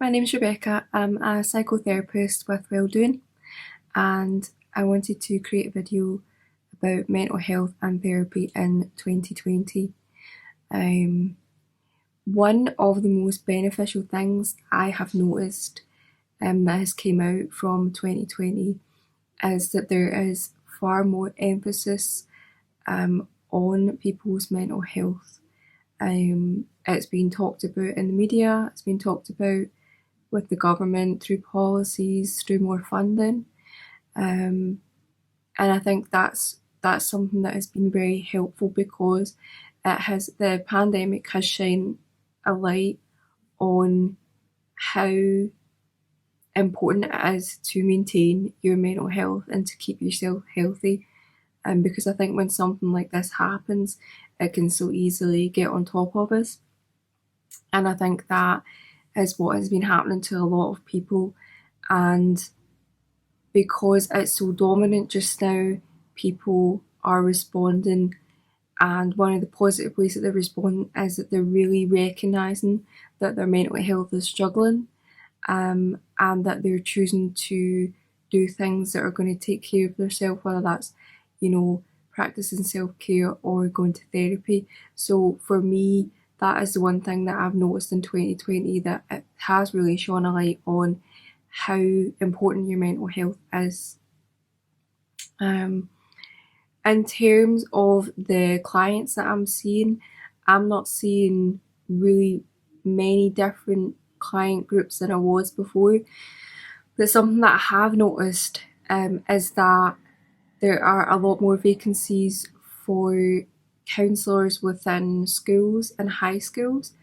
My name's Rebecca. I'm a psychotherapist with Welldoing, and I wanted to create a video about mental health and therapy in 2020. One of the most beneficial things I have noticed that has came out from 2020 is that there is far more emphasis on people's mental health. It's been talked about in the media, it's been talked about with the government through policies, through more funding. And I think that's something that has been very helpful because the pandemic has shined a light on how important it is to maintain your mental health and to keep yourself healthy. Because I think when something like this happens, it can so easily get on top of us. And I think that is what has been happening to a lot of people. And because it's so dominant just now, people are responding. And one of the positive ways that they're responding is that they're really recognising that their mental health is struggling, and that they're choosing to do things that are going to take care of themselves, whether that's, practicing self-care or going to therapy. So for me, that is the one thing that I've noticed in 2020, that it has really shone a light on how important your mental health is. In terms of the clients that I'm seeing, I'm not seeing really many different client groups than I was before. But something that I have noticed is that there are a lot more vacancies for counsellors within schools and high schools.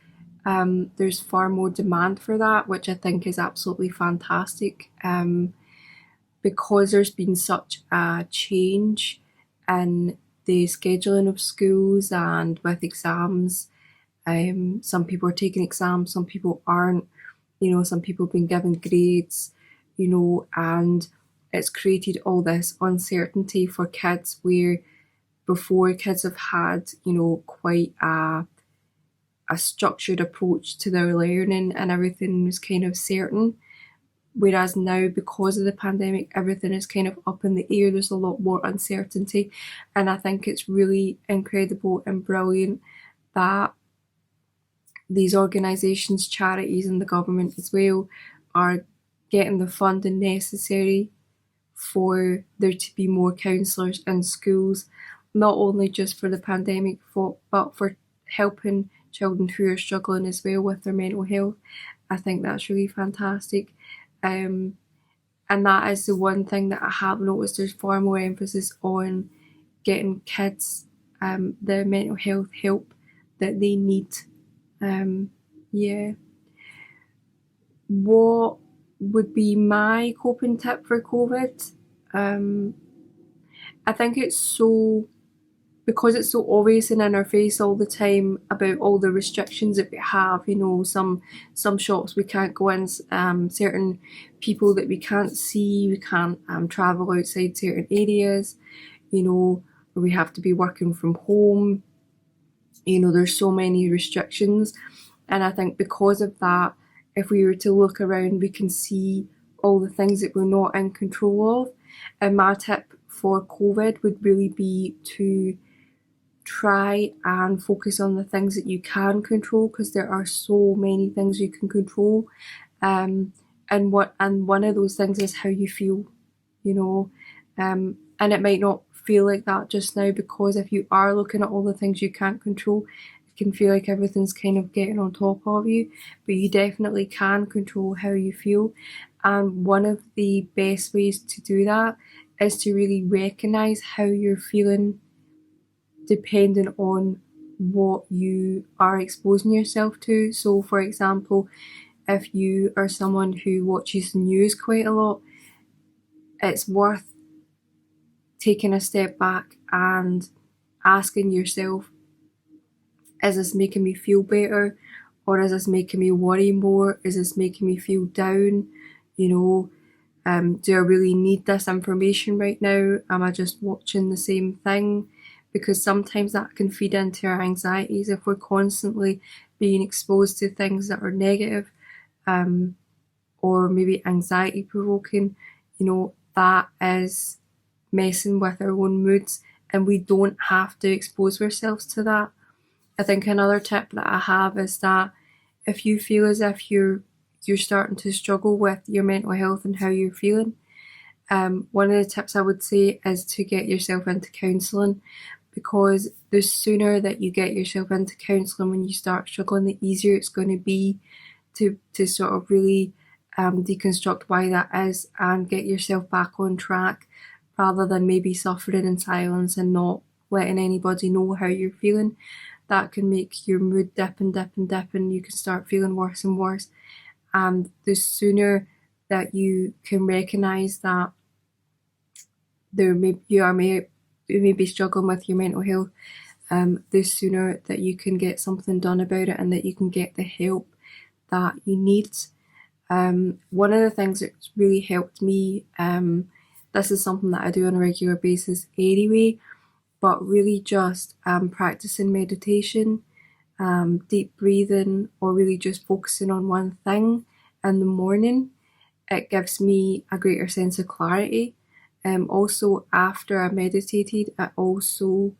There's far more demand for that, which I think is absolutely fantastic, because there's been such a change in the scheduling of schools and with exams. Some people are taking exams, some people aren't. Some people have been given grades, and it's created all this uncertainty for kids, where before kids have had, quite a structured approach to their learning and everything was kind of certain. Whereas now, because of the pandemic, everything is kind of up in the air. There's a lot more uncertainty. And I think it's really incredible and brilliant that these organisations, charities and the government as well, are getting the funding necessary for there to be more counsellors in schools, not only just for the pandemic, but for helping children who are struggling as well with their mental health. I think that's really fantastic. And that is the one thing that I have noticed. There's far more emphasis on getting kids the mental health help that they need. What would be my coping tip for COVID? I think because it's so obvious and in our face all the time about all the restrictions that we have. Some shops we can't go in, certain people that we can't see, we can't travel outside certain areas, we have to be working from home. There's so many restrictions, and I think because of that, if we were to look around, we can see all the things that we're not in control of. And my tip for COVID would really be to try and focus on the things that you can control, because there are so many things you can control. And one of those things is how you feel, and it might not feel like that just now, because if you are looking at all the things you can't control, it can feel like everything's kind of getting on top of you, but you definitely can control how you feel. And one of the best ways to do that is to really recognise how you're feeling, depending on what you are exposing yourself to. So for example, if you are someone who watches the news quite a lot, it's worth taking a step back and asking yourself, is this making me feel better, or is this making me worry more? Is this making me feel down? Do I really need this information right now? Am I just watching the same thing? Because sometimes that can feed into our anxieties if we're constantly being exposed to things that are negative. or maybe anxiety provoking, that is messing with our own moods, and we don't have to expose ourselves to that. I think another tip that I have is that if you feel as if you're starting to struggle with your mental health and how you're feeling, one of the tips I would say is to get yourself into counselling, because the sooner that you get yourself into counselling when you start struggling, the easier it's going to be to sort of really deconstruct why that is and get yourself back on track, rather than maybe suffering in silence and not letting anybody know how you're feeling. That can make your mood dip and dip and dip, and you can start feeling worse and worse. And the sooner that you can recognise that you may be struggling with your mental health, the sooner that you can get something done about it and that you can get the help that you need. One of the things that's really helped me, this is something that I do on a regular basis anyway, but really just practicing meditation, deep breathing, or really just focusing on one thing in the morning. It gives me a greater sense of clarity. Also, after I meditated, I also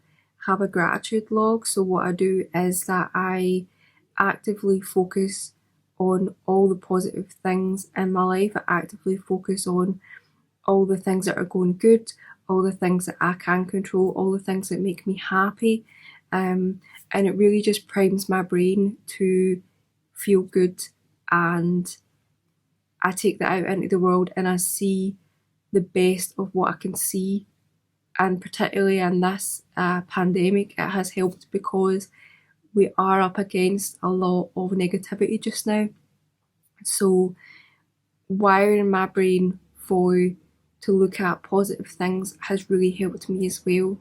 have a gratitude log. So what I do is that I actively focus on all the positive things in my life. I actively focus on all the things that are going good, all the things that I can control, all the things that make me happy. And it really just primes my brain to feel good, and I take that out into the world and I see the best of what I can see. And particularly in this pandemic, it has helped because we are up against a lot of negativity just now. So wiring my brain to look at positive things has really helped me as well.